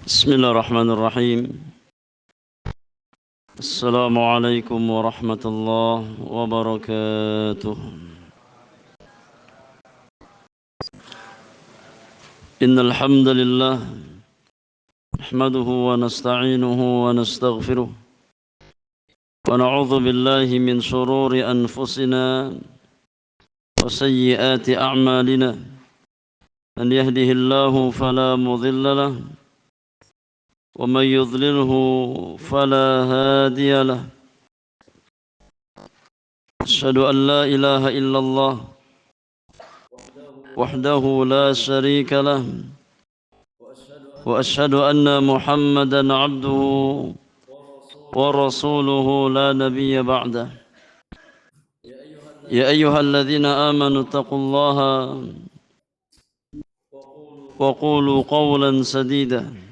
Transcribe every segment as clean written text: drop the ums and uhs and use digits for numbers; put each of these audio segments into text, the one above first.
بسم الله الرحمن الرحيم. السلام عليكم ورحمة الله وبركاته. إن الحمد لله نحمده ونستعينه ونستغفره ونعوذ بالله من شرور أنفسنا وسيئات أعمالنا. من يهده الله فلا مضل له ومن يضلله فلا هادي له. أشهد أن لا إله إلا الله وحده لا شريك له وأشهد أن محمدا عبده ورسوله لا نبي بعده. يا أيها الذين آمنوا اتقوا الله وقولوا قولا سديدا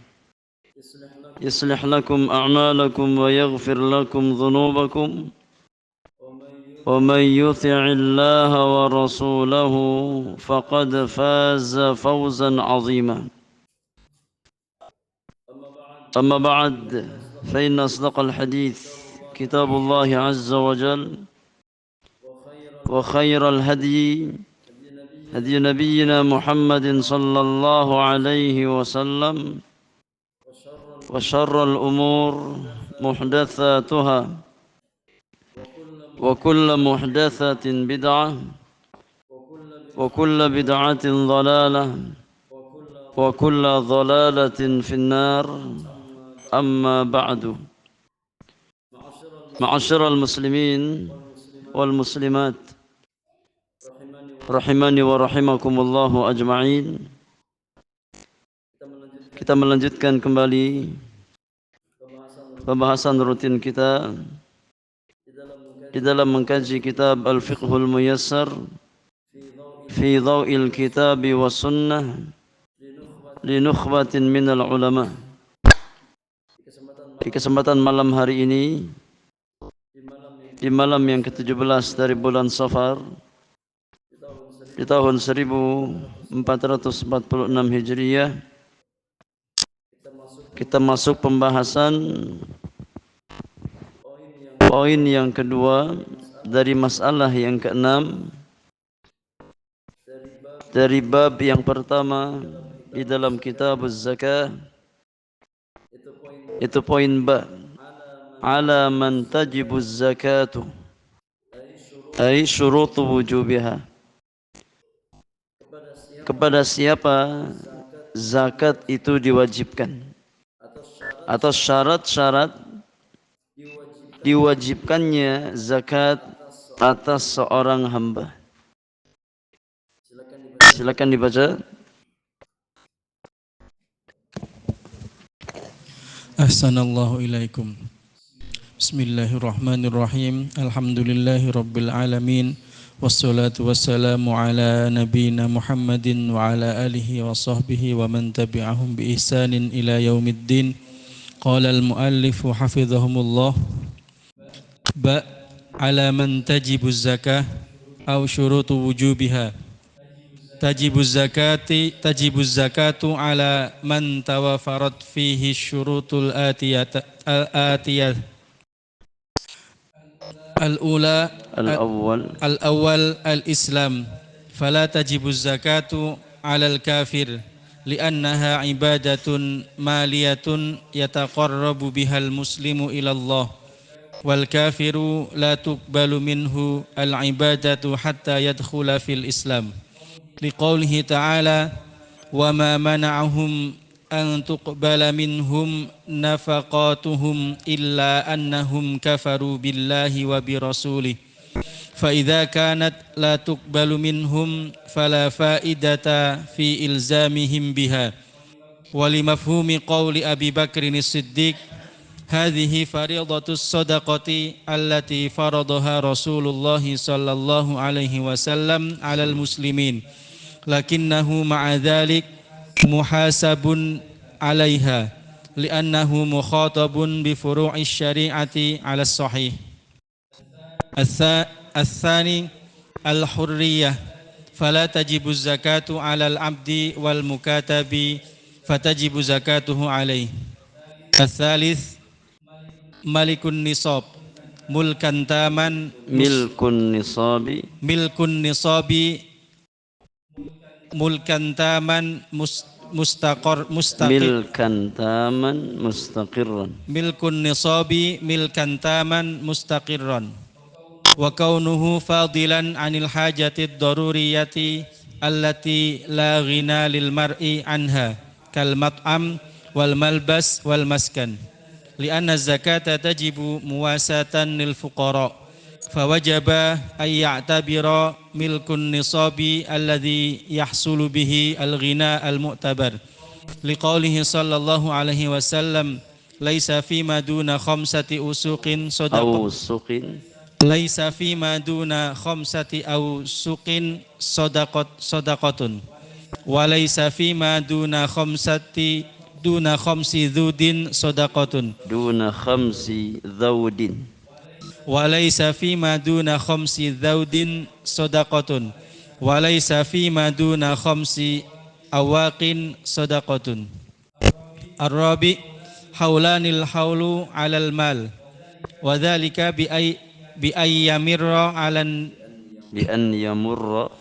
يصلح لكم أعمالكم ويغفر لكم ذنوبكم ومن يطع الله ورسوله فقد فاز فوزا عظيما. أما بعد فإن أصدق الحديث كتاب الله عز وجل وخير الهدي هدي نبينا محمد صلى الله عليه وسلم وشر الأمور محدثاتها وكل محدثة بدعة وكل بدعة ضلالة وكل ضلالة في النار. أما بعد. معاشر المسلمين والمسلمات rahimani wa rahimakumullahu ajma'in. Kita melanjutkan kembali pembahasan rutin kita di dalam mengkaji kitab Al-Fiqhul Muyassar fi Dhaw'il Kitabi was Sunnah li nukhbatin minal ulama. Di kesempatan malam hari ini, di malam yang ke-17 dari bulan Safar di tahun 1446 Hijriah, kita masuk pembahasan poin yang kedua dari masalah yang keenam dari bab yang pertama di dalam kitab Az-Zakah. Itu poin ba, ala man tajibu zakatu ay syurutu wujubiha. Kepada siapa zakat itu diwajibkan atau syarat-syarat diwajibkannya zakat atas seorang hamba. Silakan dibaca. Ahsanallahu ilaikum. Bismillahirrahmanirrahim. Alhamdulillahi rabbil alamin. Wassalatu wassalamu ala nabiyina Muhammadin wa ala alihi wa sahbihi wa man tabi'ahum bi ihsanin ila yaumiddin. Qala al-muallifu hafizahumullah. Ba ala man tajibu zakah aw syurutu wujubiha. Tajibu zakatu ala man tawafarat fihi syurutul atiyah. Al-ula al-awwal al-islam, fala tajibu zakatu ala al-kafir li'annaha ibadatun maliyatun yataqarrabu bihal muslimu ilallah, wal kafiru la tuqbalu minhu al-ibadatu hatta yadkhula fil islam. Liqaulihi ta'ala wa ma mana'ahum an tuqbala minhum nafaqatuhum illa annahum kafaru billahi wa birasulih. Fa idza kanat la tuqbalu minhum fala faidata fi ilzamihim biha. Wa li mafhumi qauli Abi Bakrin as-Siddiq hadhihi fariidatus shadaqati allati faradaha Rasulullah sallallahu alaihi wasallam 'alal muslimin. Lakinnahu ma'a dhalik muhasabun 'alaiha li'annahu mukhatabun bi furu'i syari'ati 'ala sahih. Ats-tsani al-hurriyah, fala tajibu zakatu 'alal 'abdi wal mukatabi fatajibu zakatuhu alaih. Al-thalith malikun nisab mulkan taman milkun nisabi milkun nisabi mulkan taman mustaqir milkan taman mustaqirran milkun nisabi milkan taman mustaqirran wa kaunuhu fadilan anil hajatid daruriyati allati la ghina lil mar'i anha kal mat'am wal malbas wal maskan li'anna zakata tajibu muwasatan lil fuqara fawajaba ay ya'tabira milkun nisabi alladhi yahsulu bihi al ghina al mu'tabar liqaulihi sallallahu alaihi wasallam laisa fima duna khamsati usuqin sadaqah awsuqin laisa fima duna khamsati awsuqin sadaqatun wa laisa fima duna khamsi dzudin sadaqatun duna khamsi dhaudin wa laisa fima duna khamsi dzudin sadaqatun wa laisa fima duna khamsi awaqin sadaqatun. Ar-rabi haulanil haulu 'alal mal wa dzalika bi ayyamirra 'alan bi an yamurra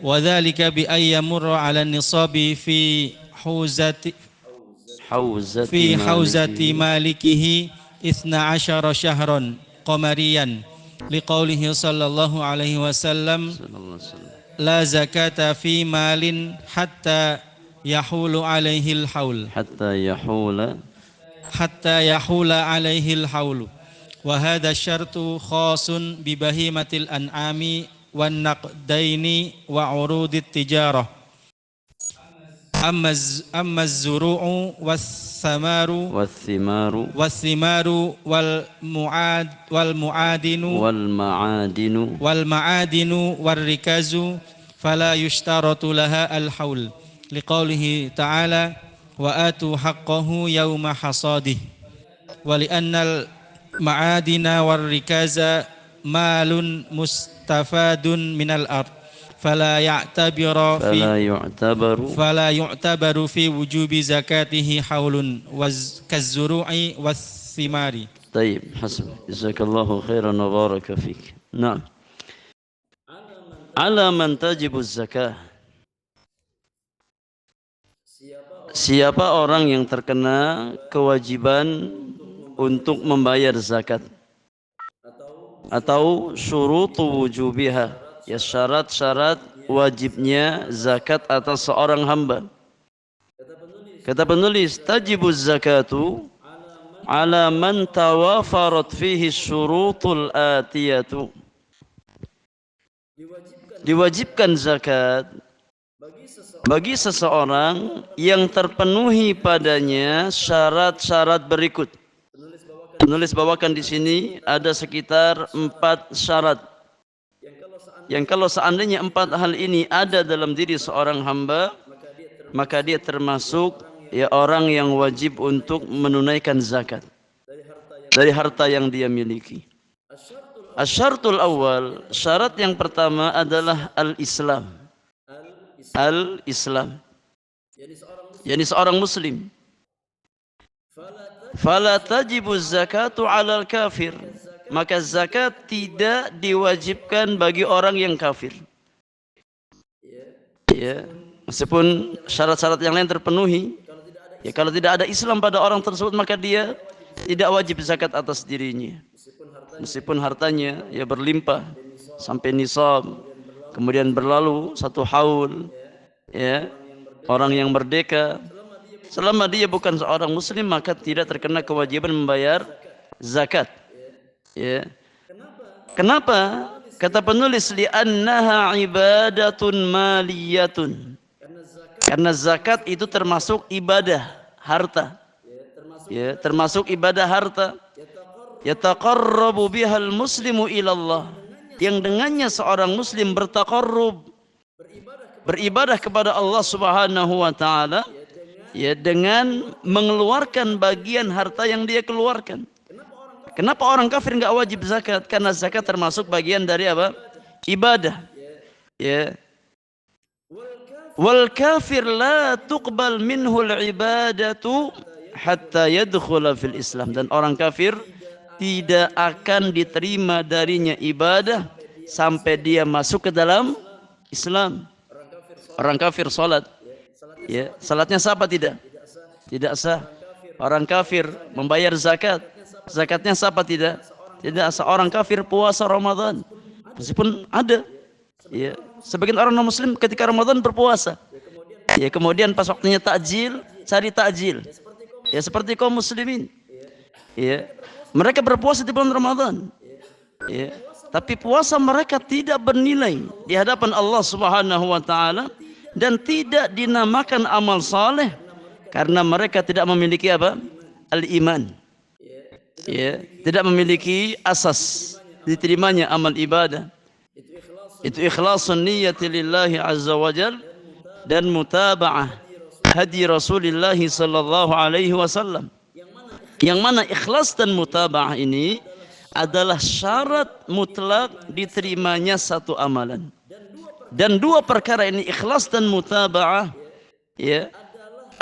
wa dzalika bi ayyamurra 'alan nisabi fi hauzati malikihi 12 syahran qamariyan liqaulihi sallallahu alaihi wasallam la zakata fi malin hatta yahulu alaihi al-haul hatta yahula alaihi al-haulu wa hadha syartu khasun bi bahimatil an'ami wan naqdaini wa urudit tijarah amma az-zuru'u was-thamaru wal ma'adinu war rikazu fala yushtaratu laha al-haul liqaulihi ta'ala wa atu haqqahu yawma hasadih wa li'annal ma'adina war rikaza malun mustafadun minal ard fala yu'tabaru fi wujubi zakatihi haulun kazzuru'i was-thimari. Taib, hasb. Jazakallahu khairan wa baraka fik. Naam. Ala man tajibu zakah. Siapa orang yang terkena kewajiban untuk membayar zakat atau syurutu wujubiha, ya syarat-syarat wajibnya zakat atas seorang hamba. Kata penulis, tajibu zakatu ala man tawafarat fihi syurutul atiyatu. Diwajibkan zakat bagi seseorang yang terpenuhi padanya syarat-syarat berikut. Penulis bawakan di sini ada sekitar 4 syarat. Yang kalau seandainya 4 hal ini ada dalam diri seorang hamba, maka dia termasuk ya orang yang wajib untuk menunaikan zakat dari harta yang dia miliki. Asyartul awal, syarat yang pertama adalah al-Islam. Al-Islam, yakni seorang muslim. Fala tajibu zakatu 'alal kafir, maka zakat tidak diwajibkan bagi orang yang kafir. Ya, meskipun syarat-syarat yang lain terpenuhi, ya kalau tidak ada Islam pada orang tersebut maka dia tidak wajib zakat atas dirinya. Meskipun hartanya ya berlimpah sampai nisab, kemudian berlalu 1 haul, ya, orang yang merdeka, selama dia bukan seorang muslim maka tidak terkena kewajiban membayar zakat. Ya. Kenapa? Kata penulis, li'annaha ibadatun maliyatun. Karena zakat itu termasuk ibadah harta. Ya, termasuk ibadah harta. Yataqarrabu bihal muslimu ilallah. Yang dengannya seorang muslim bertaqarrub, beribadah kepada Allah Subhanahu wa taala, ya, dengan mengeluarkan bagian harta yang dia keluarkan. Kenapa orang kafir enggak wajib zakat? Karena zakat termasuk bagian dari apa? Ibadah. Ya. Wal kafir la tuqbal minhul ibadatu hatta yadkhula fil Islam. Dan orang kafir tidak akan diterima darinya ibadah sampai dia masuk ke dalam Islam. Orang kafir salat, ya, salatnya sah apa tidak? Tidak sah. Orang kafir membayar zakat, zakatnya sah apa tidak? Tidak sah. Orang kafir puasa Ramadan, meskipun ada, ya, sebagian orang non muslim ketika Ramadan berpuasa, ya, kemudian pas waktunya takjil cari takjil, ya, seperti kaum muslimin, ya, mereka berpuasa di bulan Ramadan, ya, tapi puasa mereka tidak bernilai di hadapan Allah Subhanahu wa taala dan tidak dinamakan amal saleh karena mereka tidak memiliki apa? Al-iman, ya, tidak memiliki asas diterimanya amal ibadah. Itu ikhlasun niyyati lillahi azza wajal dan mutaba'ah hadi Rasulullah sallallahu alaihi wasallam. Yang mana ikhlas dan mutaba'ah ini adalah syarat mutlak diterimanya satu amalan. Dan dua perkara ini, ikhlas dan mutaba'ah, ya,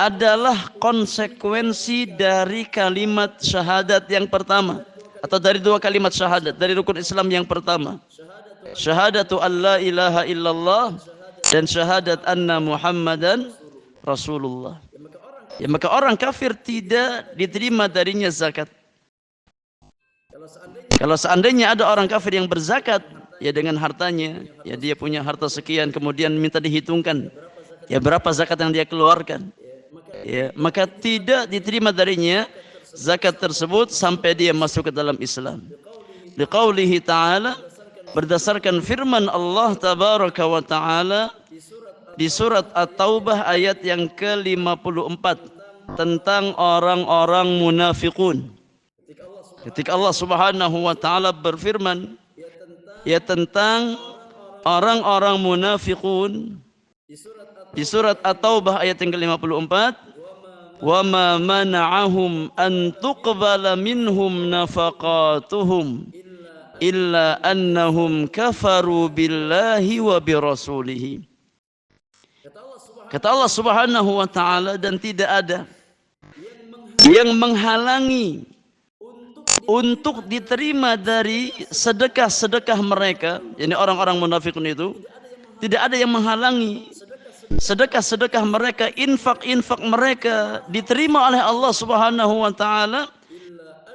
adalah konsekuensi dari kalimat syahadat yang pertama, atau dari dua kalimat syahadat, dari rukun Islam yang pertama, syahadatu an la ilaha illallah dan syahadat anna Muhammadan Rasulullah. Ya, maka orang kafir tidak diterima darinya zakat. Kalau seandainya ada orang kafir yang berzakat, ya, dengan hartanya, ya, dia punya harta sekian, kemudian minta dihitungkan, ya, berapa zakat yang dia keluarkan, ya, maka tidak diterima darinya zakat tersebut sampai dia masuk ke dalam Islam. Liqaulihi ta'ala, berdasarkan firman Allah tabaraka wa ta'ala di surat At-Taubah ayat yang ke-54 tentang orang-orang munafiqun. Ketika Allah Subhanahu wa taala berfirman, ya, tentang orang-orang munafiqun di surat At-Taubah ayat yang ke-54, wa ma mana'ahum an tuqbala minhum nafaqatuhum illa annahum kafaru billahi wa birasulihi. Kata Allah Subhanahu wa taala, dan tidak ada yang menghalangi untuk diterima dari sedekah-sedekah mereka, yakni orang-orang munafikun itu, tidak ada yang menghalangi sedekah-sedekah mereka, infak-infak mereka diterima oleh Allah Subhanahu wa taala,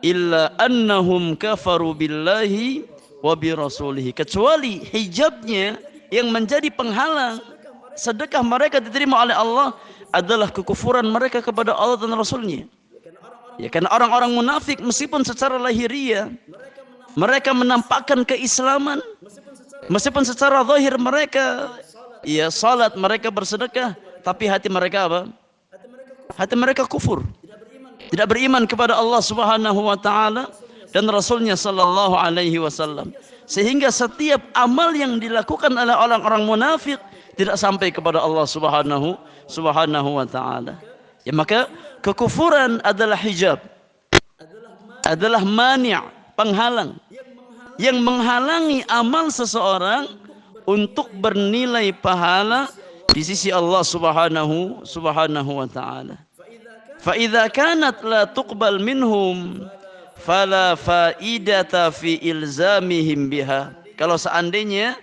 illa annahum kafaru billahi wa birasulihi, kecuali hijabnya yang menjadi penghalang sedekah mereka diterima oleh Allah adalah kekufuran mereka kepada Allah dan Rasulnya. Ya, karena orang-orang munafik meskipun secara lahiriah mereka menampakkan keislaman, meskipun secara zahir mereka, ya, salat, mereka bersedekah, tapi hati mereka apa? Hati mereka kufur, tidak beriman kepada Allah Subhanahu wa taala dan Rasulnya sallallahu alaihi wasallam. Sehingga setiap amal yang dilakukan oleh orang-orang munafik tidak sampai kepada Allah Subhanahu wa taala. Ya, maka kekufuran adalah hijab, adalah mani', penghalang yang menghalangi amal seseorang untuk bernilai pahala di sisi Allah Subhanahu wa taala. Fa idza kanat la tuqbal minhum fala faidata fi ilzamihim biha. Kalau seandainya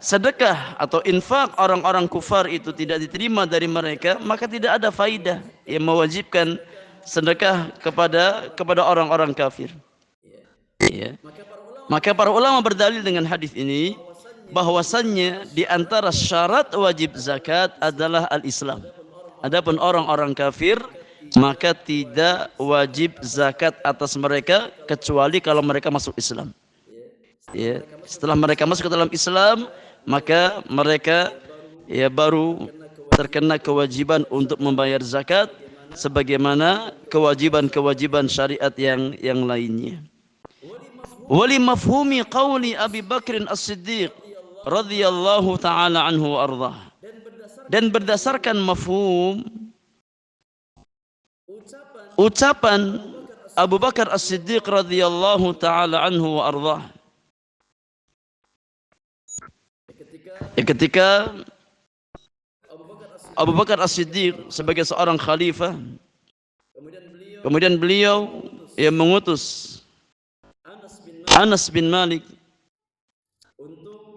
sedekah atau infak orang-orang kufar itu tidak diterima dari mereka, maka tidak ada faidah yang mewajibkan sedekah kepada orang-orang kafir. Ya. Maka para ulama berdalil dengan hadis ini bahwasannya di antara syarat wajib zakat adalah al-Islam. Adapun orang-orang kafir maka tidak wajib zakat atas mereka kecuali kalau mereka masuk Islam. Ya, setelah mereka masuk ke dalam Islam, maka mereka, ya, baru terkena kewajiban untuk membayar zakat sebagaimana kewajiban-kewajiban syariat yang lainnya. Wali mafhumi qawli Abi Bakr As-Siddiq radhiyallahu taala anhu wa ardhah. Dan berdasarkan mafhum ucapan Abu Bakar As-Siddiq radhiyallahu taala anhu wa ardhah, ketika Abu Bakar As-Siddiq sebagai seorang khalifah. Kemudian beliau yang mengutus Anas bin Malik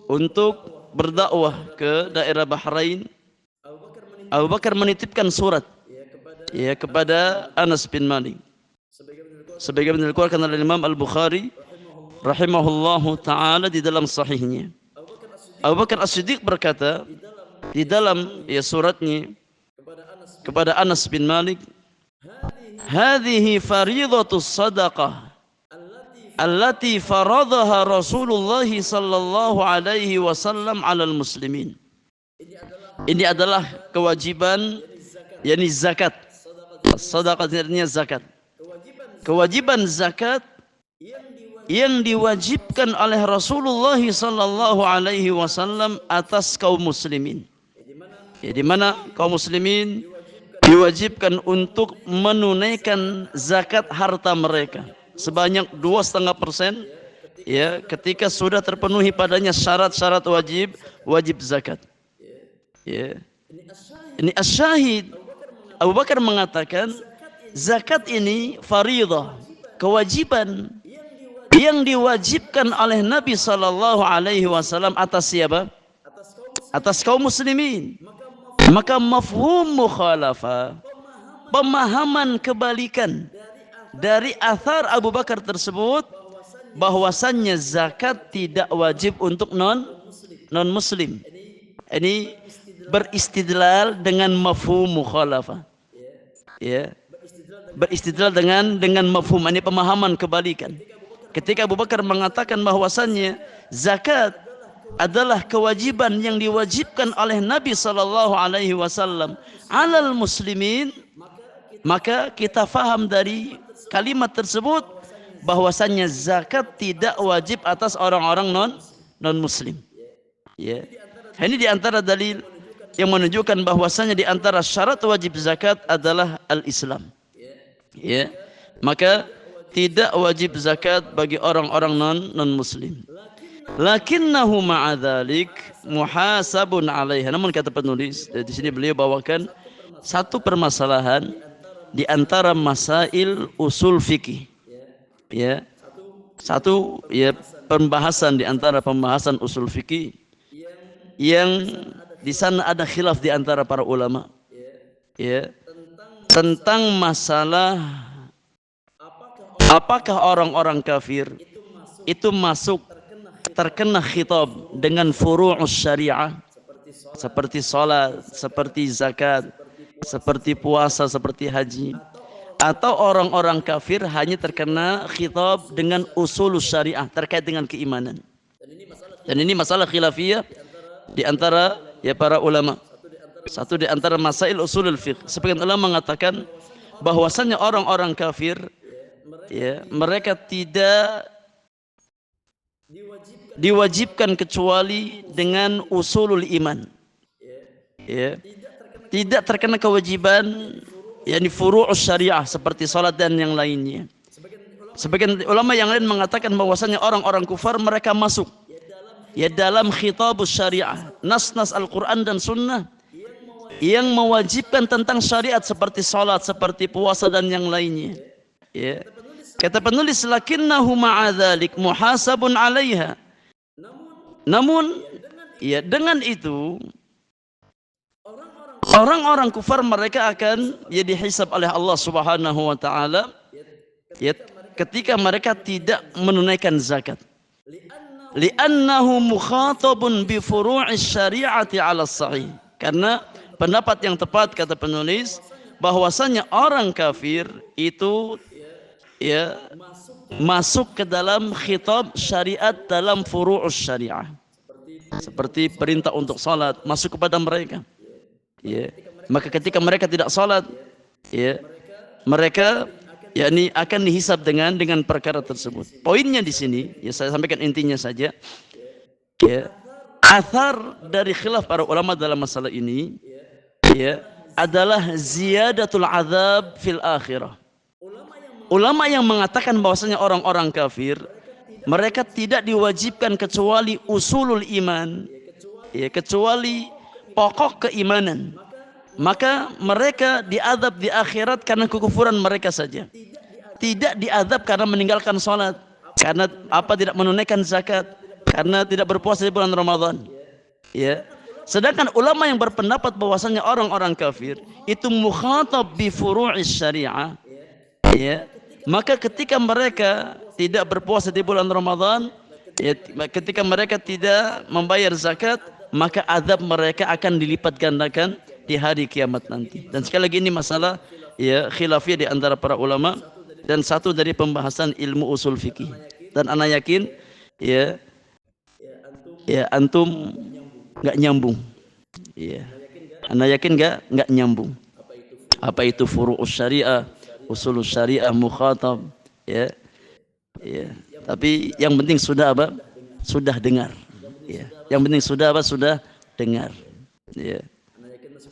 untuk berdakwah ke daerah Bahrain. Abu Bakar menitipkan surat kepada Anas bin Malik. Sebagaimana dikeluarkan oleh Imam Al-Bukhari rahimahullahu taala di dalam sahihnya. Abu Bakar As-Siddiq berkata di dalam suratnya kepada Anas bin Malik, "Hadhihi fariidatus shadaqah allati faradaha Rasulullah sallallahu alaihi wasallam 'alal muslimin." Ini adalah kewajiban yakni zakat. Sedekah artinya zakat. Kewajiban zakat yang diwajibkan oleh Rasulullah sallallahu alaihi wasallam atas kaum muslimin. Di mana kaum muslimin diwajibkan untuk menunaikan zakat harta mereka sebanyak 2,5% ketika sudah terpenuhi padanya syarat-syarat wajib zakat. Ini asyahid. Abu Bakar mengatakan zakat ini faridah, kewajiban yang diwajibkan oleh Nabi sallallahu alaihi wasallam atas siapa? Atas kaum muslimin. Maka mafhum mukhalafah, pemahaman kebalikan dari athar Abu Bakar tersebut bahwasannya zakat tidak wajib untuk non muslim. Ini beristidlal dengan mafhum mukhalafah. Beristidlal dengan mafhum, ini pemahaman kebalikan. Ketika Abu Bakar mengatakan bahwasannya zakat adalah kewajiban yang diwajibkan oleh Nabi sallallahu alaihi wasallam alal muslimin, maka kita faham dari kalimat tersebut bahwasannya zakat tidak wajib atas orang-orang non muslim. Ini di antara dalil yang menunjukkan bahwasannya di antara syarat wajib zakat adalah al-Islam. Maka tidak wajib zakat bagi orang-orang non muslim. Lakinnahu ma'adzalik muhasabun 'alaiha. Namun kata penulis di sini beliau bawakan satu permasalahan di antara masail usul fikih. Satu pembahasan di antara pembahasan usul fikih yang di sana ada khilaf di antara para ulama. Tentang masalah apakah orang-orang kafir itu terkena khitab dengan furu'us syariah seperti salat, seperti zakat, seperti puasa, seperti haji, atau orang-orang kafir hanya terkena khitab dengan usulus syariah terkait dengan keimanan. Dan ini masalah khilafiyah di antara para ulama. Satu di antara masail usulul fiqh. Sebagian ulama mengatakan bahwasannya orang-orang kafir mereka tidak diwajibkan kecuali dengan usulul iman. Tidak terkena kewajiban yakni furu'us syariah seperti salat dan yang lainnya. Sebagian ulama yang lain mengatakan bahwasanya orang-orang kufar mereka masuk dalam khitabus syariah, nas-nas Al-Qur'an dan sunnah yang mewajibkan tentang syariat seperti salat, seperti puasa dan yang lainnya. Kata penulis, lakinnahu ma'adzalik muhasabun 'alaiha. Namun dengan itu orang-orang kufar mereka akan dihisab oleh Allah Subhanahu wa taala ketika mereka tidak menunaikan zakat. Li'annahu mukhatabun bi furu'is syari'ati 'ala sahih. Karena pendapat yang tepat kata penulis bahwasanya orang kafir itu masuk ke dalam khitab syariat dalam furu'us syariah. Seperti perintah untuk salat masuk kepada mereka. Maka ketika mereka tidak salat, mereka akan dihisab dengan perkara tersebut. Poinnya di sini, saya sampaikan intinya saja. Athar dari khilaf para ulama dalam masalah ini adalah ziyadatul azab fil akhirah. Ulama yang mengatakan bahwasanya orang-orang kafir mereka tidak diwajibkan kecuali usulul iman, kecuali pokok keimanan. maka mereka diazab di akhirat karena kekufuran mereka saja. Tidak diazab karena meninggalkan sholat, karena tidak menunaikan zakat, karena tidak berpuasa di bulan Ramadan. Ya. Sedangkan ulama yang berpendapat bahwasanya orang-orang kafir itu mukhatab bi furu'is syariah, ya, maka ketika mereka tidak berpuasa di bulan Ramadan, ya, ketika mereka tidak membayar zakat, maka azab mereka akan dilipat gandakan di hari kiamat nanti. Dan sekali lagi ini masalah ya khilafiyah di antara para ulama dan satu dari pembahasan ilmu usul fikih. Dan ana yakin ya antum nggak nyambung. Ya. Ana yakin nggak nyambung. Apa itu furu'us syariah, usulus syariah, mukhatab, ya. Ya. Tapi yang penting sudah apa? Sudah dengar. Ya. Yang penting sudah apa? Sudah dengar. Ya.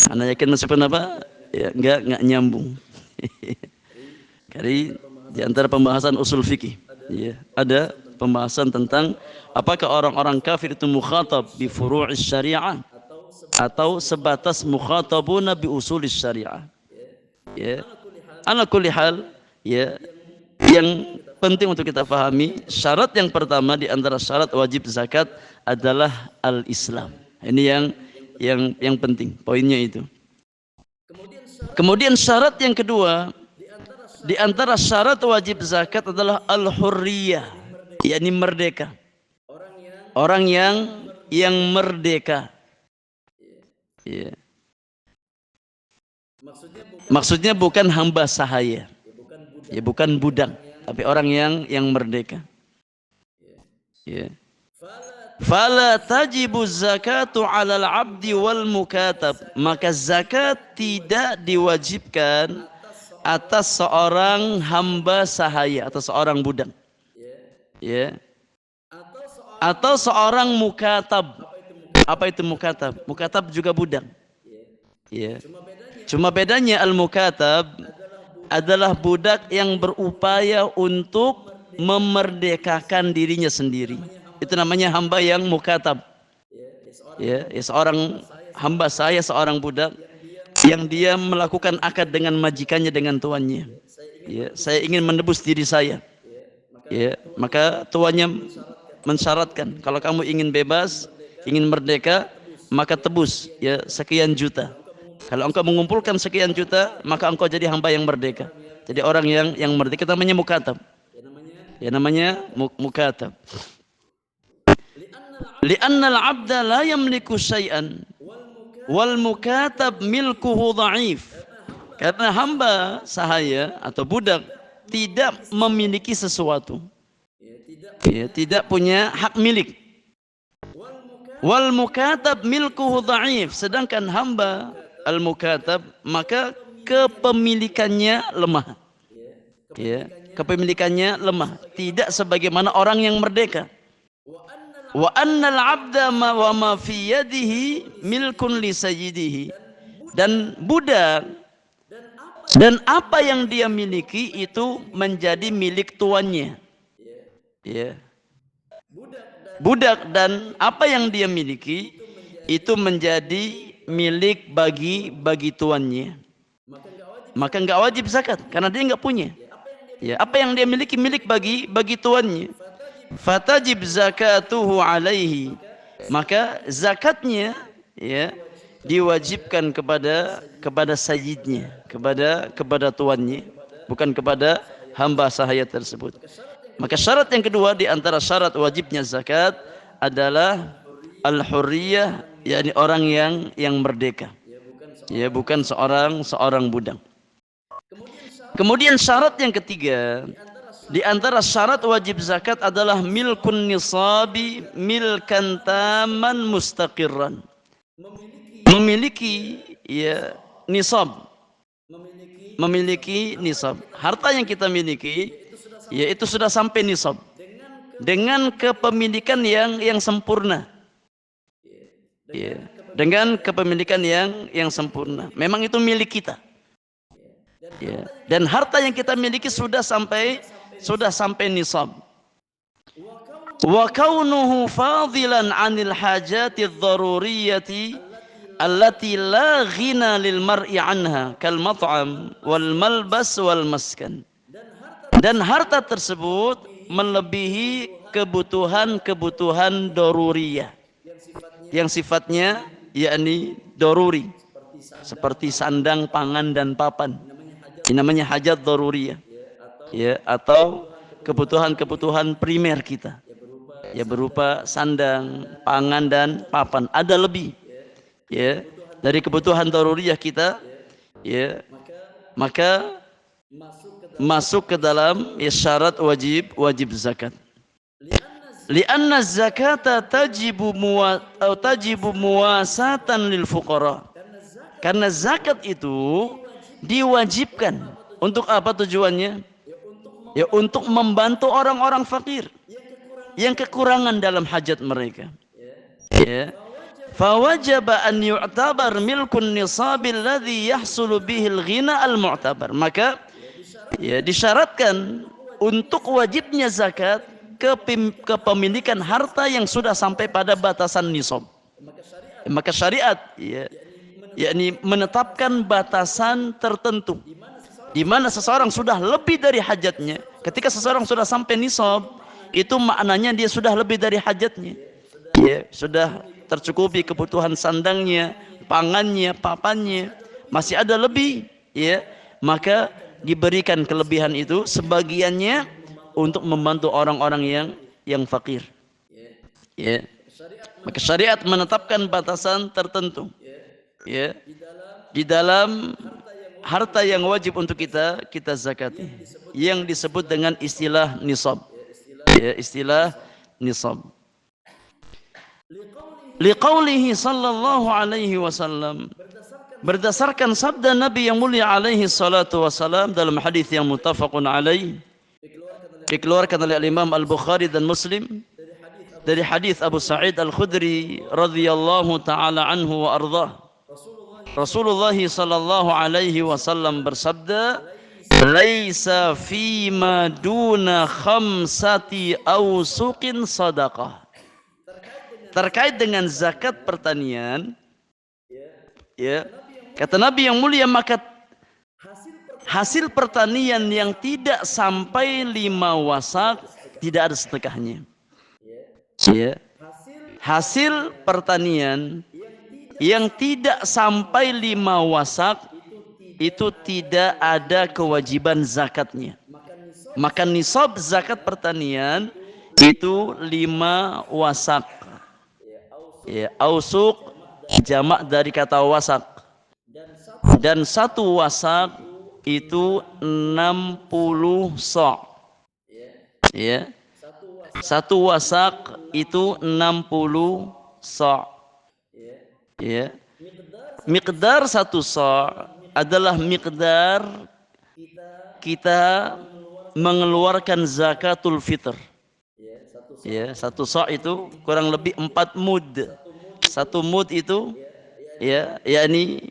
Ana yakin meskipun apa? Ya, nggak nyambung. Kali di antara pembahasan usul fikih, ya, ada pembahasan tentang apakah orang-orang kafir itu mukhatab bi furu'is syariah atau sebatas mukhatabuna bi usulis syariah. Ya. Ala kulli hal, ya, yang penting untuk kita pahami, syarat yang pertama di antara syarat wajib zakat adalah al-Islam. Ini yang penting, poinnya itu. Kemudian syarat yang kedua di antara syarat wajib zakat adalah al-hurriyah, yakni merdeka. Orang yang merdeka. Ya. Maksudnya bukan hamba sahaya, ya, bukan budak, tapi orang yang merdeka. Ya. Fala tajibu zakatu 'alal 'abdi wal mukatab, maka zakat tidak diwajibkan atas seorang hamba sahaya atau seorang budak, ya, atau seorang mukatab. Apa itu mukatab? Mukatab juga budak, ya. Cuma bedanya al-mukatab adalah budak yang berupaya untuk memerdekakan dirinya sendiri. Itu namanya hamba yang mukatab, ya, seorang hamba saya, seorang budak yang dia melakukan akad dengan majikannya, dengan tuannya. Ya, saya ingin menebus diri saya. Ya, maka tuannya mensyaratkan, kalau kamu ingin bebas, ingin merdeka, maka tebus ya sekian juta. Kalau engkau mengumpulkan sekian juta, maka engkau jadi hamba yang merdeka. Jadi orang yang merdeka namanya mukatab. Ya, namanya mukatab. Li'annal 'abda la yamliku syai'an wal mukatab milkuhu dha'if. Karena hamba sahaya atau budak tidak memiliki sesuatu, ya, tidak punya hak milik. Wal mukatab milkuhu dha'if, sedangkan hamba al-mukatab maka kepemilikannya lemah. Ya, kepemilikannya lemah, tidak sebagaimana orang yang merdeka. Wa annal 'abda wa ma fi yadihi milkun li sayyidihi, dan budak dan apa yang dia miliki itu menjadi milik tuannya. Ya. Budak dan apa yang dia miliki itu menjadi milik bagi tuannya. Maka enggak wajib zakat karena dia enggak punya. Ya, apa yang dia miliki milik bagi tuannya. Fatajib zakatuhu alaihi, maka zakatnya ya diwajibkan kepada sayyidnya, kepada tuannya, bukan kepada hamba sahaya tersebut. Maka syarat yang kedua di antara syarat wajibnya zakat adalah al-hurriyah, yakni orang yang merdeka, ya, bukan seorang budak. Kemudian syarat yang ketiga di antara syarat wajib zakat adalah milkun nisabi milkan taman mustaqirran. Memiliki ya nisab. Memiliki nisab. Harta yang kita miliki yaitu sudah sampai nisab dengan kepemilikan yang sempurna. Ya, dengan kepemilikan yang sempurna. Memang itu milik kita. Ya, dan harta yang kita miliki sudah sampai nisab. Wa kaunuhu fadilan 'anil hajati adh-dharuriyyati allati la ghina lil mar'i anha kal mat'am wal malbas wal maskan. Dan harta tersebut melebihi kebutuhan-kebutuhan daruriyah yang sifatnya yakni daruri, seperti sandang, pangan dan papan. Ini namanya hajat daruriyah, ya, atau kebutuhan-kebutuhan primer kita, ya, berupa sandang, pangan dan papan. Ada lebih, ya, dari kebutuhan daruriyah kita, ya, maka masuk ke dalam syarat wajib zakat. Lianna zakata tajibu muwasatan lil fuqara. Karena zakat itu diwajibkan untuk apa tujuannya? Ya, untuk membantu orang-orang fakir yang kekurangan dalam hajat mereka. Ya. Fawajaba an yu'tabar milkun nisabil ladzi yahsulu bihil ghina al-mu'tabar. Maka ya disyaratkan untuk wajibnya zakat kepemilikan harta yang sudah sampai pada batasan nisab. Maka syariat ya, yakni menetapkan batasan tertentu di mana seseorang sudah lebih dari hajatnya. Ketika seseorang sudah sampai nisab, itu maknanya dia sudah lebih dari hajatnya. Ya, sudah tercukupi kebutuhan sandangnya, pangannya, papannya, masih ada lebih, ya, maka diberikan kelebihan itu sebagiannya untuk membantu orang-orang yang fakir. Ya. Maka syariat menetapkan batasan tertentu, ya, di dalam harta yang wajib untuk kita zakati, yang disebut dengan istilah nisab. Ya, istilah nisab. Liqaulihi sallallahu alaihi wasallam, berdasarkan sabda Nabi yang mulia alaihi salatu wasalam dalam hadis yang muttafaqun alaih, dikeluarkan oleh Imam Al-Bukhari dan Muslim dari hadis Abu Sa'id Al-Khudri radhiyallahu taala anhu wa ardhah. Rasulullah sallallahu alaihi wasallam bersabda, "Laisa fima duna khamsati awsuqin sadaqah." Terkait dengan zakat pertanian, ya, kata Nabi yang mulia, maka hasil pertanian yang tidak sampai 5 wasak tidak ada sedekahnya. Ya. Hasil pertanian yang tidak sampai 5 wasak itu tidak ada kewajiban zakatnya. Maka nisab zakat pertanian itu 5 wasak. Ya, ausuk jamak dari kata wasak. Dan 1 wasak itu 60 sa'. Ya. 1 wasak itu 60 sa'. Ya. Miqdar 1 sa' adalah miqdar kita mengeluarkan zakatul fitr. Ya, 1 sa' itu kurang lebih 4 mud. 1 mud itu ya, yakni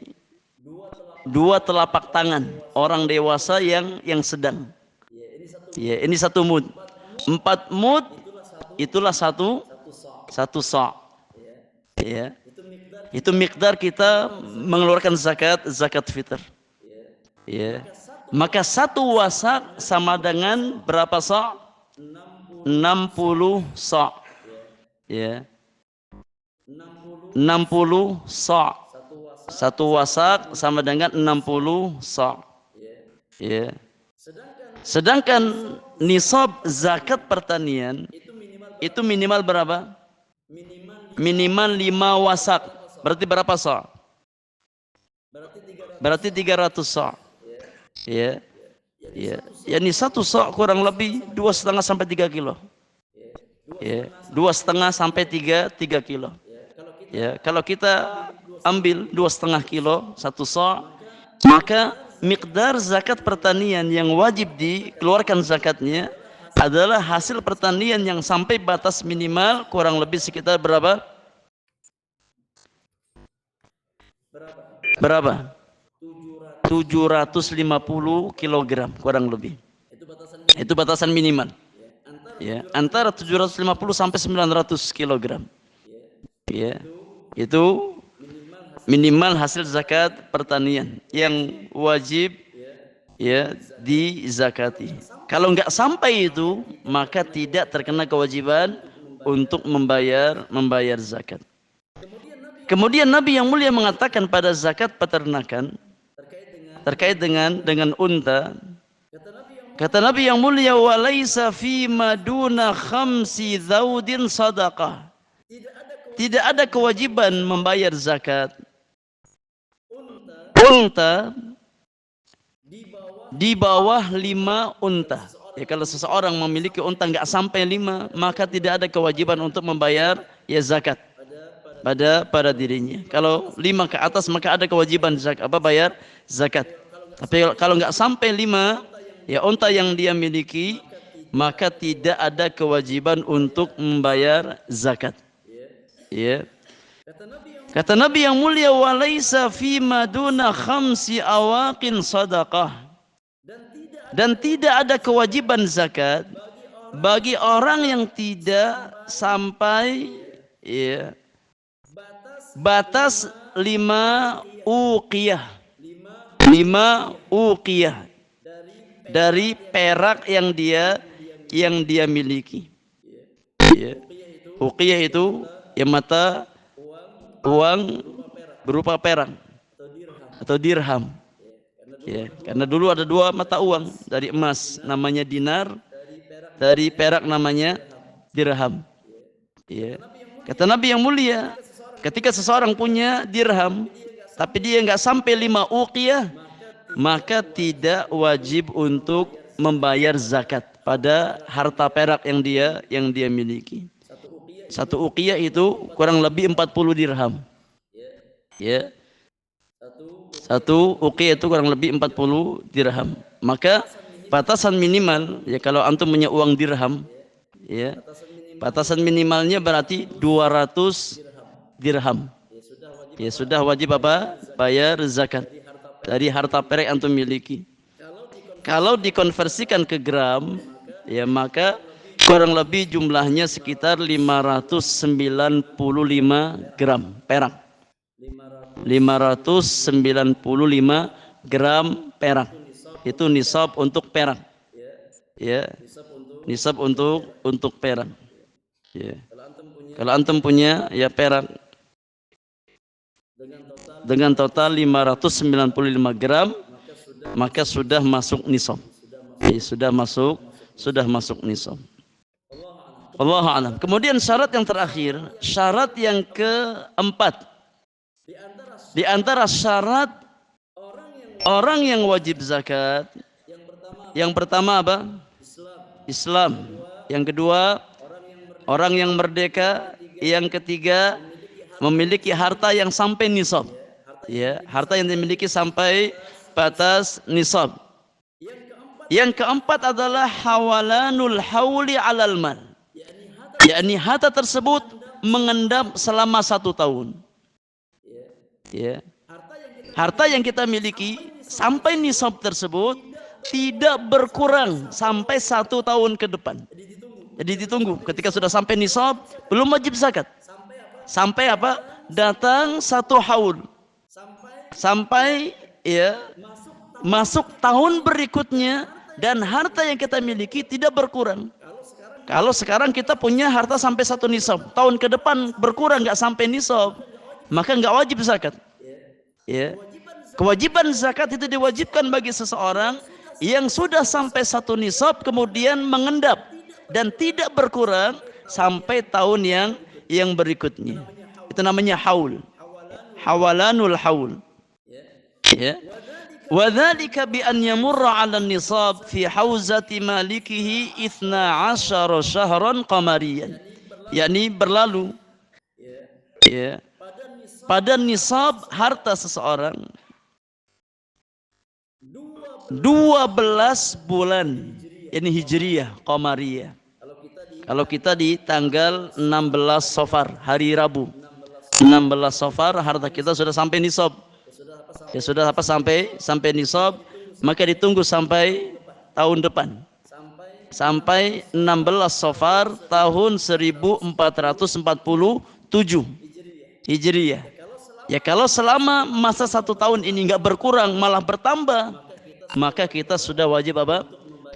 2 telapak tangan orang dewasa yang sedang. Ya, ini 1 mud. 4 mud itulah 1 sa'. Ya. Itu miqdar kita mengeluarkan zakat fitr. Ya. Maka 1 wasak sama dengan berapa sa'? 60 sa'. Ya. 60 sa'. 1 wasak sama dengan 60 sa'. Ya. Sedangkan nisab zakat pertanian itu minimal berapa? Minimal 5 wasak. Berarti berapa sa'? Berarti 300 sa'. Ya. Ya, yakni 1 sa' kurang lebih 2,5 sampai 3 kilo. Ya, 2,5 sampai 3 kilo. Ya, kalau kita ambil 2,5 kilo 1 sa', maka miqdar zakat pertanian yang wajib dikeluarkan zakatnya adalah hasil pertanian yang sampai batas minimal kurang lebih sekitar berapa? Berapa? 750 kg kurang lebih. Itu batasan minimal. Ya, antara 750 sampai 900 kg. Ya. Itu minimal hasil zakat pertanian yang wajib ya dizakati. Kalau nggak sampai itu, maka tidak terkena kewajiban untuk membayar zakat. Kemudian Nabi yang mulia mengatakan pada zakat peternakan terkait dengan unta. Kata Nabi yang mulia, walaisa fi maduna khamsi dhaudin sadaqah. Tidak ada kewajiban membayar zakat unta di bawah 5 unta. Ya, kalau seseorang memiliki unta nggak sampai 5, maka tidak ada kewajiban untuk membayar ya zakat pada dirinya. Kalau 5 ke atas maka ada kewajiban bayar zakat. Tapi kalau nggak sampai 5 ya unta yang dia miliki, maka tidak ada kewajiban untuk membayar zakat. Ya. Kata Nabi yang mulia, walaisa fi maduna khamsi awaqin sadaqah. Dan tidak ada kewajiban zakat bagi orang yang tidak sampai ya, batas 5 uqiyah. 5 uqiyah dari perak yang dia miliki. Ya. Uqiyah itu ya mata uang berupa perak atau dirham. Ya, karena dulu ada 2 mata uang, dari emas namanya dinar, dari perak namanya dirham. Ya. Kata Nabi yang mulia, ketika seseorang punya dirham tapi dia nggak sampai 5 uqiyah, maka tidak wajib untuk membayar zakat pada harta perak yang dia miliki. 1 uqiyah itu kurang lebih 40 dirham. Ya. 1 uqiyah itu kurang lebih 40 dirham. Maka batasan minimal ya kalau antum punya uang dirham ya, batasan minimalnya berarti 200 dirham. Ya sudah wajib bayar zakat dari harta perak yang antum miliki. Kalau dikonversikan ke gram ya, maka kurang lebih jumlahnya sekitar 595 gram perak. 595 gram perak. Itu nisab untuk perak. Ya. Nisab untuk perak. Ya. Kalau antum punya ya perak dengan total 595 gram, maka sudah masuk nisab. Ya, sudah masuk nisab. Allahu a'lam. Kemudian syarat yang terakhir, syarat yang keempat. Di antara syarat orang yang wajib zakat, yang pertama apa? Islam. Yang kedua, orang yang merdeka. Yang ketiga, memiliki harta yang sampai nisab. Ya, harta yang dimiliki sampai batas nisab. Yang keempat adalah hawalanul hauli alal mal. Yakni harta tersebut mengendap selama 1 tahun. Ya. Harta yang kita miliki sampai nisab tersebut tidak berkurang sampai 1 tahun ke depan. Jadi ditunggu ketika sudah sampai nisab belum wajib zakat. Sampai apa? Datang 1 haul. Sampai ya masuk tahun berikutnya dan harta yang kita miliki tidak berkurang. Kalau sekarang kita punya harta sampai 1 nisab, tahun ke depan berkurang nggak sampai nisab, maka nggak wajib zakat. Ya. Kewajiban zakat itu diwajibkan bagi seseorang yang sudah sampai 1 nisab kemudian mengendap dan tidak berkurang sampai tahun yang berikutnya. Itu namanya haul. Hawalanul haul. Ya. Wadzalika bi an yamurra 'ala nisab fi hauzati malikihi 12 syahran qamariyan. Yakni berlalu ya, pada nisab harta seseorang 12 bulan, ini hijriyah, qamariyah. Kalau kita di tanggal 16 Safar, hari Rabu 16 Safar harta kita sudah sampai nisab. Ya sudah sampai nisab, maka ditunggu sampai tahun depan. Sampai 16 Safar tahun 1447 Hijriyah. Ya kalau selama masa 1 tahun ini nggak berkurang malah bertambah, maka kita sudah wajib apa?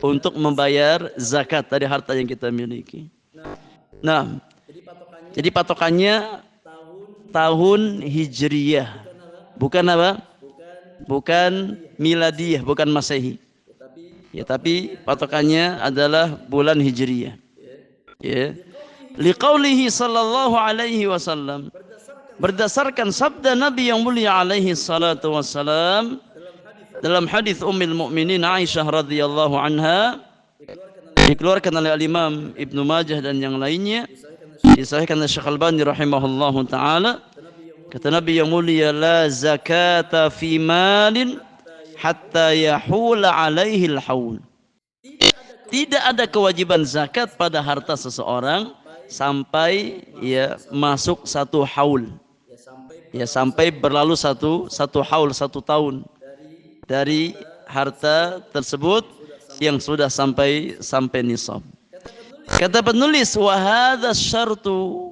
Untuk membayar zakat dari harta yang kita miliki. Nah, jadi patokannya tahun Hijriyah, bukan apa? Bukan miladiyah, bukan Masehi. Ya, tapi patokannya adalah bulan Hijriyah. Ya. Liqaulihi sallallahu alaihi wasallam, berdasarkan sabda Nabi yang mulia alaihi salatu wassalam dalam hadis Ummul Mukminin Aisyah radhiyallahu anha, dikeluarkan oleh Imam Ibnu Majah dan yang lainnya, disahihkan oleh Syekh Albani rahimahullahu taala, kata Nabi yang mulia, la zakata fi malin hatta yahula alaihi al-haul. Tidak ada kewajiban zakat pada harta seseorang sampai ya masuk 1 haul. Ya, sampai berlalu satu haul, 1 tahun dari harta tersebut yang sudah sampai nisab. Kata penulis, wa hadza syartu,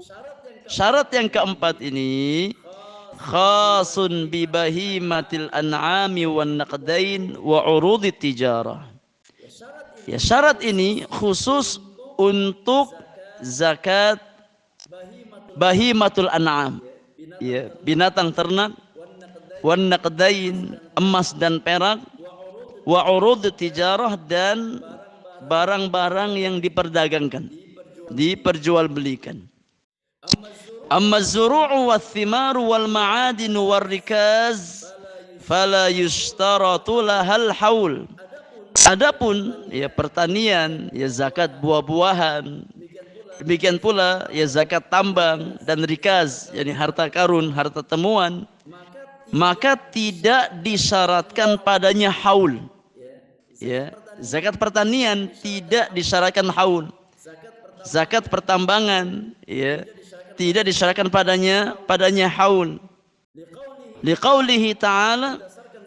syarat yang keempat ini khasun bi bahimatil an'ami wan naqdain wa urudit tijarah. Ya, syarat ini khusus untuk zakat bahimatul an'am, ya, binatang ternak, wan naqdain, emas dan perak, wa urud tijarah, dan barang-barang yang diperdagangkan, diperjualbelikan. Amma az-zuru'u wath-thimaru wal ma'adin war rikaz fala yushtaratu lahal haul. Adapun ya pertanian, ya zakat buah-buahan, demikian pula ya zakat tambang dan rikaz, yakni harta karun, harta temuan, maka tidak disyaratkan padanya haul. Ya, zakat pertanian tidak disyaratkan haul. Zakat pertambangan ya tidak disyaratkan padanya haul. Liqaulihi ta'ala,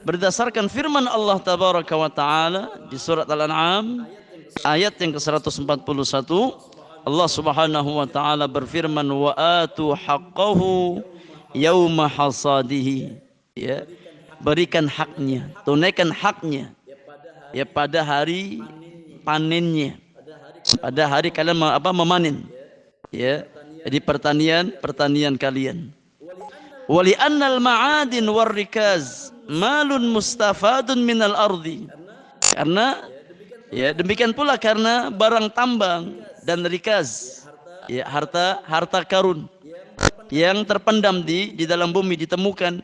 berdasarkan firman Allah tabaraka wa ta'ala di surat Al-An'am ayat yang ke-141, Allah subhanahu wa ta'ala berfirman, wa atu haqqahu yauma hasadihi, ya, berikan haknya, tunaikan haknya ya pada hari panennya, pada hari kalian memanen, ya, di pertanian kalian. Wali annal ma'adin war rikaz malun mustafadun minal ardi, karena ya demikian pula karena barang tambang dan rikaz, ya, harta karun yang terpendam di dalam bumi ditemukan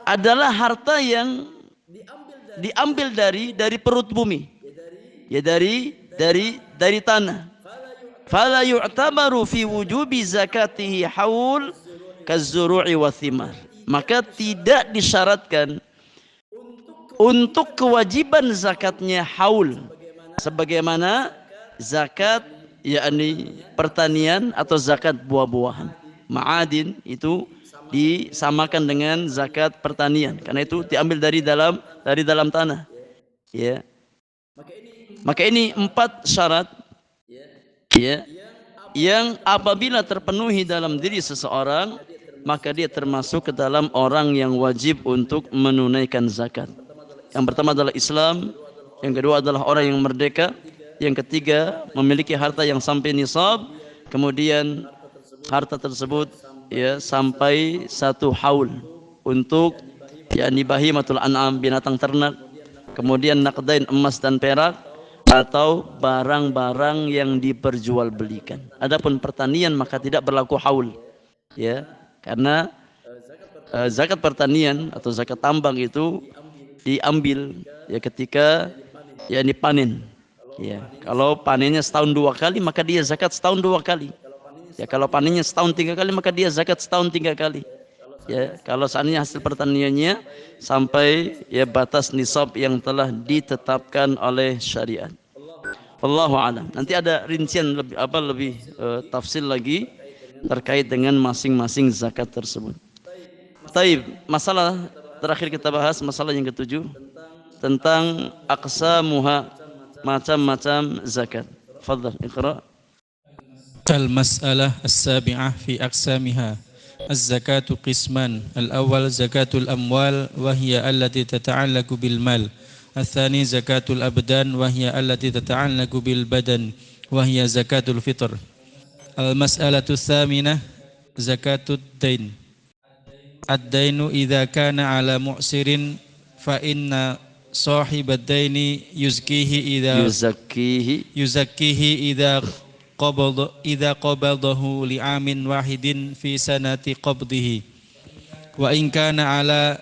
adalah harta yang diambil dari perut bumi, ya, dari tanah. Fala yu'tabaru fi wujubi zakatihi haul kaz-zuru'i wath-thimar, maka tidak disyaratkan untuk kewajiban zakatnya haul sebagaimana zakat yakni pertanian atau zakat buah-buahan. Ma'adin itu disamakan dengan zakat pertanian karena itu diambil dari dalam tanah, ya. Maka ini 4 syarat, ya, yang apabila terpenuhi dalam diri seseorang, maka dia termasuk ke dalam orang yang wajib untuk menunaikan zakat. Yang pertama adalah Islam, yang kedua adalah orang yang merdeka, yang ketiga memiliki harta yang sampai nisab, kemudian harta tersebut ya sampai 1 haul untuk yakni bahimatul an'am, binatang ternak, kemudian naqdain, emas dan perak, atau barang-barang yang diperjualbelikan. Adapun pertanian maka tidak berlaku haul, ya, karena zakat pertanian atau zakat tambang itu diambil ya ketika ya dipanen, ya. Kalau panennya setahun 2 kali maka dia zakat setahun 2 kali, ya. Kalau panennya setahun 3 kali maka dia zakat setahun 3 kali, ya. Kalau seandainya hasil pertaniannya sampai ya batas nisab yang telah ditetapkan oleh syariat. Wallahu a'lam. Nanti ada rincian lebih tafsil lagi terkait dengan masing-masing zakat tersebut. Taib, masalah terakhir kita bahas, masalah yang ke-7 tentang aqsamuha, macam-macam zakat. Fadhal, iqra. Al-mas'alah as-sabi'ah fi aqsamiha. الزكاة قسمان الأول زكاة الأموال وهي التي تتعلق بالمال الثاني زكاة الأبدان وهي التي تتعلق بالبدن وهي زكاة الفطر المسألة الثامنة زكاة الدين الدين إذا كان على معسر فإن صاحب الدين يزكيه إذا قبضه لعام واحد في سنة قبضه وإن كان على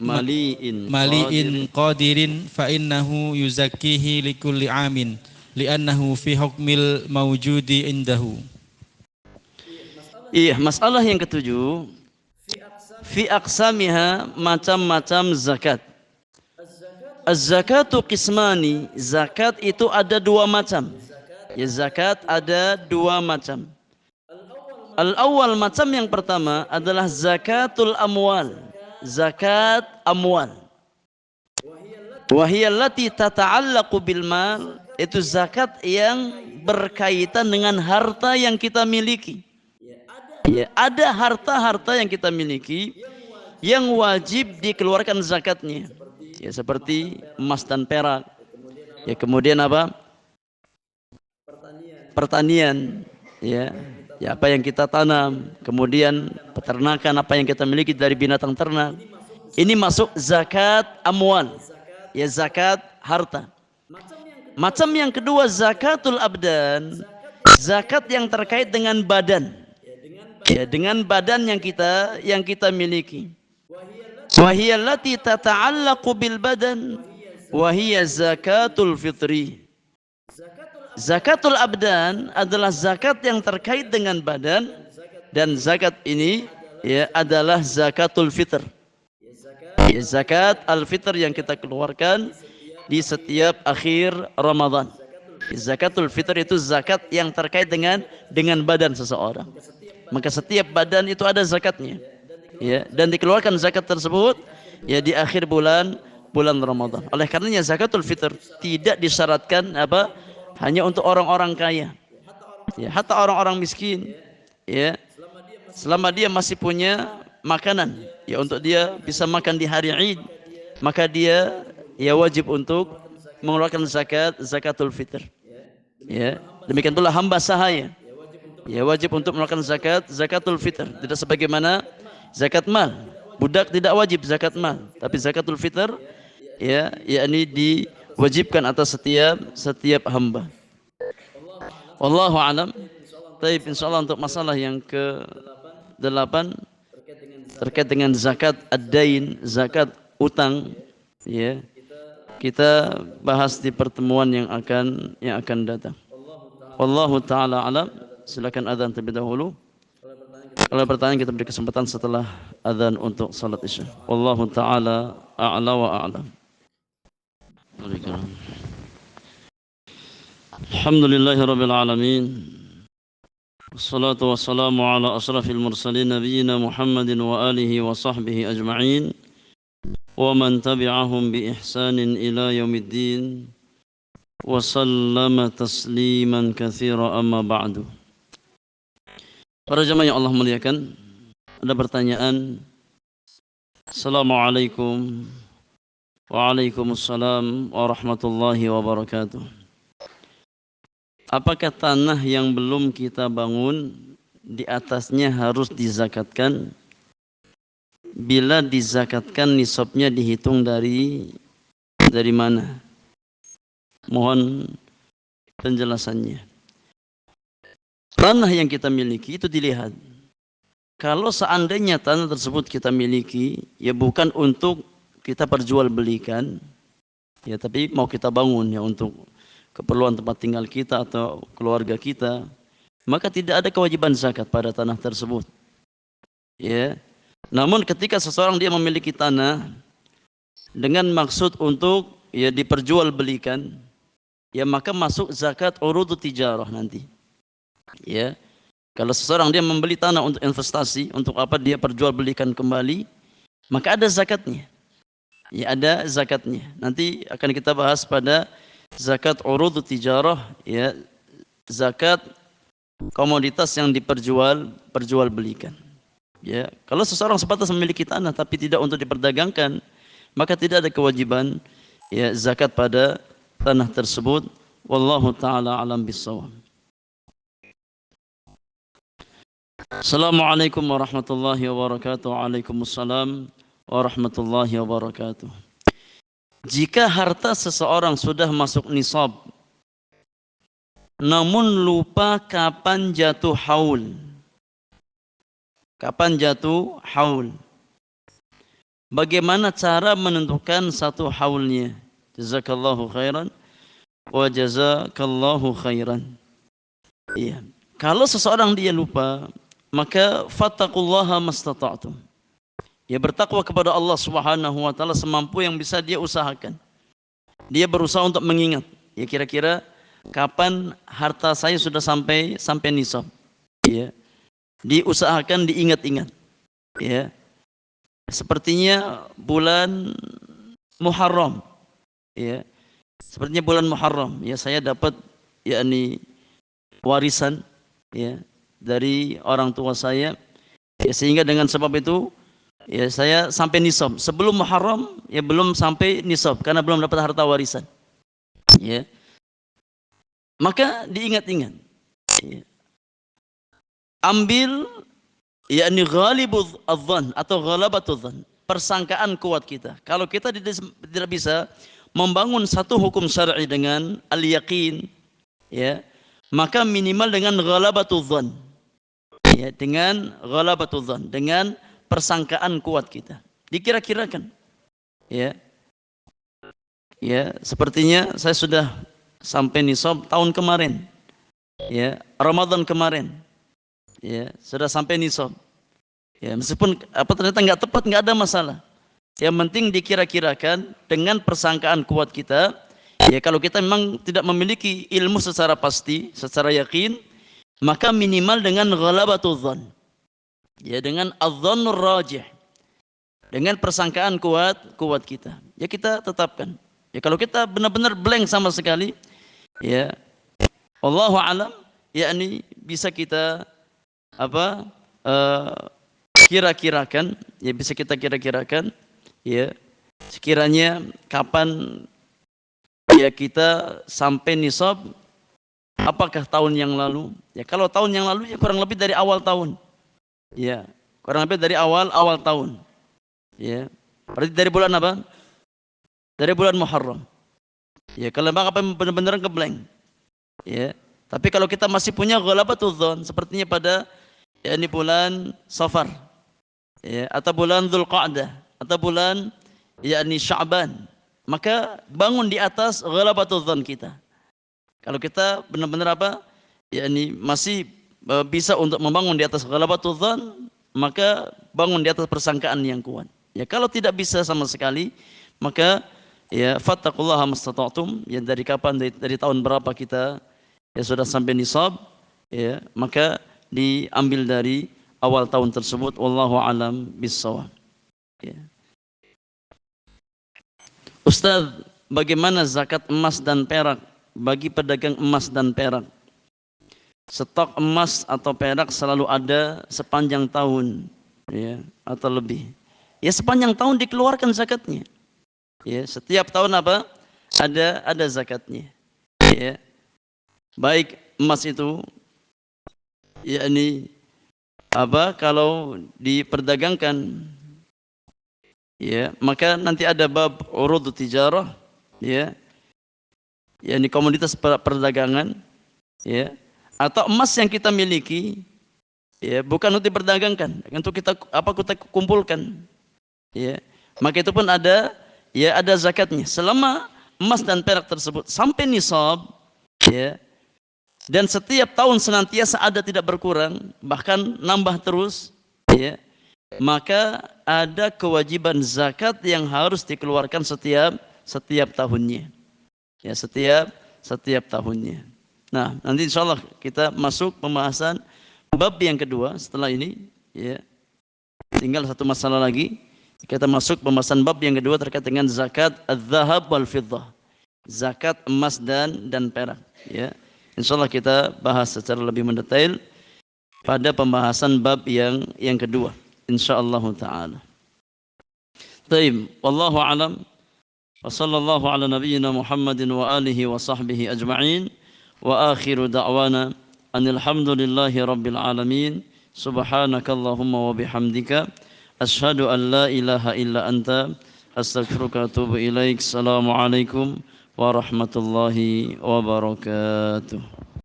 مليء قادر فإنه يزكيه لكل عام لأنه في حكم الموجود عنده. Iya, masalah yang ketujuh, fi aqsamiha, macam-macam zakat. Az-zakatu qismani, zakat itu ada dua macam. Ya, zakat ada dua macam. Al-awwal, macam yang pertama adalah zakatul amwal. Zakat amwal. Wahiyallati tata'allaqu bil mal, itu zakat yang berkaitan dengan harta yang kita miliki. Ya, ada harta-harta yang kita miliki yang wajib dikeluarkan zakatnya. Ya, seperti emas dan perak. Ya, kemudian apa? Pertanian. Ya, apa yang kita tanam. Kemudian peternakan, apa yang kita miliki dari binatang ternak. Ini masuk zakat amwal. Ya, zakat harta. Macam yang kedua zakatul abdan. Zakat yang terkait dengan badan. Ya, dengan badan yang kita miliki. Wahiyallati tata'allaqu bil badan wahiya zakatul fitri. Zakatul abdan adalah zakat yang terkait dengan badan, dan zakat ini ya adalah zakatul fitr. Ya, zakat al-fitr yang kita keluarkan di setiap akhir Ramadan. Zakatul fitr itu zakat yang terkait dengan badan seseorang. Maka setiap badan itu ada zakatnya, ya, dan dikeluarkan zakat tersebut ya di akhir bulan Ramadan. Oleh karenanya zakatul fitr tidak disyaratkan apa hanya untuk orang-orang kaya, ya, hatta orang-orang miskin, ya, selama dia masih punya makanan, ya, untuk dia bisa makan di hari Id, maka dia ya wajib untuk mengeluarkan zakatul fitr. Ya, demikian pula hamba sahaya. Ya, wajib untuk mengeluarkan zakatul fitr. Tidak sebagaimana zakat mal. Budak tidak wajib zakat mal, tapi zakatul fitr ya yakni diwajibkan atas setiap hamba. Wallahu alam. Baik, insyaallah untuk masalah yang ke-8 terkait dengan zakat ad-dain, zakat utang, ya, kita bahas di pertemuan yang akan datang. Wallahu taala alam. Silakan adzan terlebih dahulu. Kalau pertanyaan kita beri kesempatan setelah adzan untuk salat Isya. Wallahu taala a'la wa a'lam. Alhamdulillahirabbil alamin. Wassalatu wassalamu ala asrafil mursalin nabiyina Muhammadin wa alihi wa sahbihi ajma'in. Wa man tabi'ahum bi ihsanin ila yaumiddin. Wa sallama tasliman katsira amma ba'du. Para jemaah yang Allah muliakan, ada pertanyaan. Assalamualaikum. Waalaikumsalam warahmatullahi wabarakatuh. Apakah tanah yang belum kita bangun di atasnya harus dizakatkan? Bila dizakatkan, nisabnya dihitung dari mana? Mohon penjelasannya. Tanah yang kita miliki itu dilihat. Kalau seandainya tanah tersebut kita miliki, ya bukan untuk kita perjualbelikan, ya, tapi mau kita bangun ya untuk keperluan tempat tinggal kita atau keluarga kita, maka tidak ada kewajiban zakat pada tanah tersebut. Ya. Namun ketika seseorang dia memiliki tanah dengan maksud untuk ya diperjualbelikan, ya maka masuk zakat urudut tijarah nanti. Ya, kalau seseorang dia membeli tanah untuk investasi, untuk apa dia perjualbelikan kembali, maka ada zakatnya. Ya, ada zakatnya. Nanti akan kita bahas pada zakat urudut tijarah, ya, zakat komoditas yang diperjualbelikan. Ya, kalau seseorang sebatas memiliki tanah tapi tidak untuk diperdagangkan, maka tidak ada kewajiban ya zakat pada tanah tersebut. Wallahu taala alam bissawab. Assalamualaikum warahmatullahi wabarakatuh. Waalaikumsalam warahmatullahi wabarakatuh. Jika harta seseorang sudah masuk nisab namun lupa kapan jatuh haul. Kapan jatuh haul? Bagaimana cara menentukan satu haulnya? Jazakallahu khairan wa jazakallahu khairan. Iya. Kalau seseorang dia lupa, maka fattaqullaha mastata'tum. Ya, bertakwa kepada Allah Subhanahu wa taala semampu yang bisa dia usahakan. Dia berusaha untuk mengingat, ya kira-kira kapan harta saya sudah sampai nisab. Ya. Diusahakan diingat-ingat. Ya. Sepertinya bulan Muharram. Ya. Sepertinya bulan Muharram, ya saya dapat yakni warisan ya dari orang tua saya. Ya, sehingga dengan sebab itu ya saya sampai nisab. Sebelum Muharram ya belum sampai nisab karena belum dapat harta warisan. Ya. Maka diingat-ingat. Ya. Ambil yakni ghalibudz adzan atau ghalabatudz dzan, persangkaan kuat kita. Kalau kita tidak bisa membangun satu hukum syar'i dengan al-yaqin, ya, maka minimal dengan ghalabatudz dzan. Ya, dengan ghalabatudz dzan, dengan persangkaan kuat kita. Dikira-kirakan. Ya. Ya, sepertinya saya sudah sampai nisab tahun kemarin. Ya, Ramadan kemarin. Ya, sudah sampai nisab. Ya, meskipun ternyata nggak tepat, nggak ada masalah. Yang penting dikira-kirakan dengan persangkaan kuat kita. Ya, kalau kita memang tidak memiliki ilmu secara pasti, secara yakin, maka minimal dengan ghalabatudz dzan. Ya, dengan adzannur rajih. Dengan persangkaan kuat kita. Ya kita tetapkan. Ya kalau kita benar-benar blank sama sekali, ya Allahu a'lam, yakni bisa kita kira-kirakan, ya bisa kita kira-kirakan, ya sekiranya kapan ya kita sampai nisab, apakah tahun yang lalu? Ya kalau tahun yang lalu ya kurang lebih dari awal tahun, ya kurang lebih dari awal tahun, ya berarti dari bulan apa? Dari bulan Muharram. Ya kalau memang apa benar-benar ngeblank, ya tapi kalau kita masih punya ghalabatudz dzan sepertinya pada ya ini bulan Safar, ya, atau bulan Dzulqa'dah, atau bulan yakni Sya'ban, maka bangun di atas ghalabatudz dzan kita. Kalau kita benar-benar yakni masih bisa untuk membangun di atas ghalabatudz dzan, maka bangun di atas persangkaan yang kuat. Ya kalau tidak bisa sama sekali, maka ya fattaqullaha mastata'tum, ya dari kapan, dari tahun berapa kita ya sudah sampai nisab, ya maka diambil dari awal tahun tersebut. Wallahu alam bissawab. Ya. Ustaz, bagaimana zakat emas dan perak bagi pedagang emas dan perak? Stok emas atau perak selalu ada sepanjang tahun, ya, atau lebih. Ya sepanjang tahun dikeluarkan zakatnya. Ya, setiap tahun ada zakatnya. Ya. Baik emas itu yakni kalau diperdagangkan, ya maka nanti ada bab urudut tijarah, ya yakni komoditas perdagangan, ya atau emas yang kita miliki, ya bukan untuk diperdagangkan, untuk kita kita kumpulkan, ya maka itu pun ada zakatnya selama emas dan perak tersebut sampai nisab, ya. Dan setiap tahun senantiasa ada, tidak berkurang, bahkan nambah terus, ya, maka ada kewajiban zakat yang harus dikeluarkan setiap tahunnya, ya setiap tahunnya. Nah nanti insyaallah kita masuk pembahasan bab yang kedua setelah ini, ya tinggal satu masalah lagi, kita masuk pembahasan bab yang kedua terkait dengan zakat az-zahab wal fiddah, zakat emas dan perak, ya. insyaallah kita bahas secara lebih mendetail pada pembahasan bab yang kedua insyaallah taala. Baik, wallahu alam. Wa sallallahu ala nabiyyina Muhammadin wa alihi wa sahbihi ajma'in. Wa akhiru da'wana anil hamdulillahi rabbil alamin. Subhanakallahumma wa bihamdika asyhadu an la ilaha illa anta astaghfiruka wa atubu ilaik. Assalamualaikum warahmatullahi wabarakatuh.